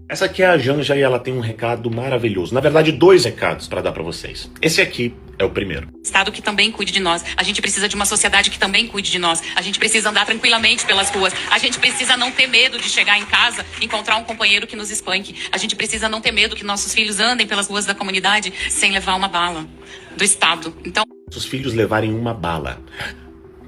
Essa aqui é a Janja e ela tem um recado maravilhoso. Na verdade, dois recados para dar para vocês. Esse aqui é o primeiro. Estado que também cuide de nós. A gente precisa de uma sociedade que também cuide de nós. A gente precisa andar tranquilamente pelas ruas. A gente precisa não ter medo de chegar em casa e encontrar um companheiro que nos espanque. A gente precisa não ter medo que nossos filhos andem pelas ruas da comunidade sem levar uma bala do Estado. Então, Os filhos levarem uma bala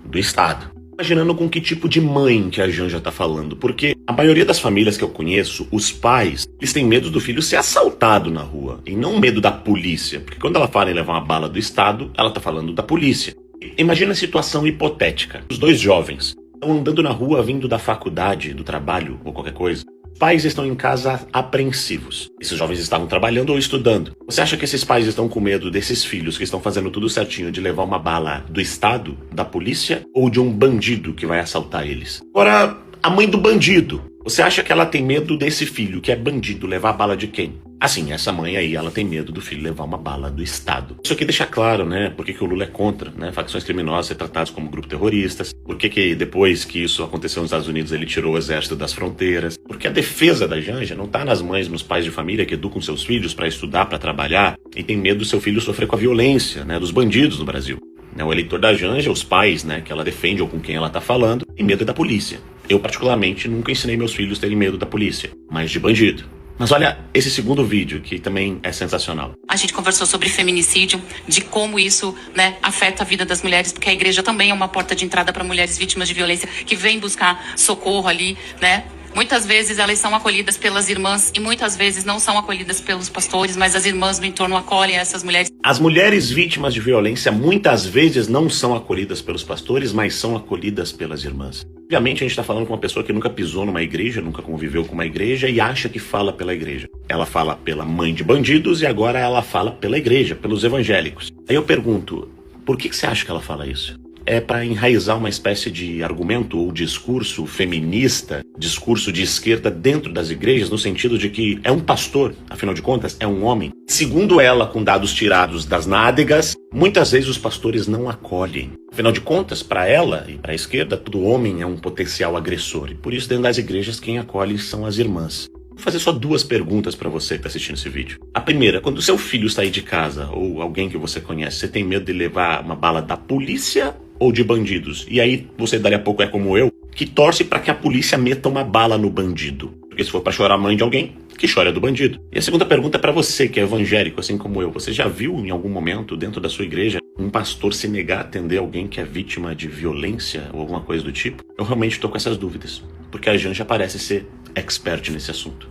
do Estado. Imaginando com que tipo de mãe que a Janja tá falando, porque a maioria das famílias que eu conheço, os pais, eles têm medo do filho ser assaltado na rua, e não medo da polícia, porque quando ela fala em levar uma bala do Estado, ela tá falando da polícia. Imagina a situação hipotética. Os dois jovens estão andando na rua vindo da faculdade, do trabalho ou qualquer coisa. Os pais estão em casa apreensivos. Esses jovens estavam trabalhando ou estudando. Você acha que esses pais estão com medo desses filhos que estão fazendo tudo certinho de levar uma bala do Estado, da polícia, ou de um bandido que vai assaltar eles? Agora, a mãe do bandido. Você acha que ela tem medo desse filho que é bandido levar a bala de quem? Assim, essa mãe aí, ela tem medo do filho levar uma bala do Estado. Isso aqui deixa claro, né, por que o Lula é contra, né, facções criminosas ser tratadas como grupo terroristas, por que depois que isso aconteceu nos Estados Unidos ele tirou o exército das fronteiras, porque a defesa da Janja não tá nas mães, nos pais de família que educam seus filhos para estudar, para trabalhar, e tem medo do seu filho sofrer com a violência, né, dos bandidos no Brasil. O eleitor da Janja, os pais, né, que ela defende ou com quem ela tá falando, tem medo da polícia. Eu, particularmente, nunca ensinei meus filhos a terem medo da polícia, mas de bandido. Mas olha esse segundo vídeo, que também é sensacional. a gente conversou sobre feminicídio, de como isso, né, afeta a vida das mulheres, porque a igreja também é uma porta de entrada para mulheres vítimas de violência que vêm buscar socorro ali, né? Muitas vezes elas são acolhidas pelas irmãs e muitas vezes não são acolhidas pelos pastores, mas as irmãs do entorno acolhem essas mulheres. As mulheres vítimas de violência muitas vezes não são acolhidas pelos pastores, mas são acolhidas pelas irmãs. Obviamente a gente está falando com uma pessoa que nunca pisou numa igreja, nunca conviveu com uma igreja e acha que fala pela igreja. Ela fala pela mãe de bandidos e agora ela fala pela igreja, pelos evangélicos. Aí eu pergunto, por que você acha que ela fala isso? É para enraizar uma espécie de argumento ou discurso feminista, discurso de esquerda dentro das igrejas, no sentido de que é um pastor, afinal de contas, é um homem. Segundo ela, com dados tirados das nádegas, muitas vezes os pastores não acolhem. Afinal de contas, para ela e para a esquerda, todo homem é um potencial agressor. E por isso, dentro das igrejas, quem acolhe são as irmãs. Vou fazer só duas perguntas para você que está assistindo esse vídeo. A primeira, quando o seu filho sair de casa, ou alguém que você conhece, você tem medo de levar uma bala da polícia ou de bandidos? E aí você dali a pouco é como eu, que torce para que a polícia meta uma bala no bandido. Porque se for para chorar a mãe de alguém, que chora do bandido. E a segunda pergunta é para você, que é evangélico, assim como eu. Você já viu em algum momento, dentro da sua igreja, um pastor se negar a atender alguém que é vítima de violência ou alguma coisa do tipo? Eu realmente estou com essas dúvidas, porque a Janja parece ser expert nesse assunto.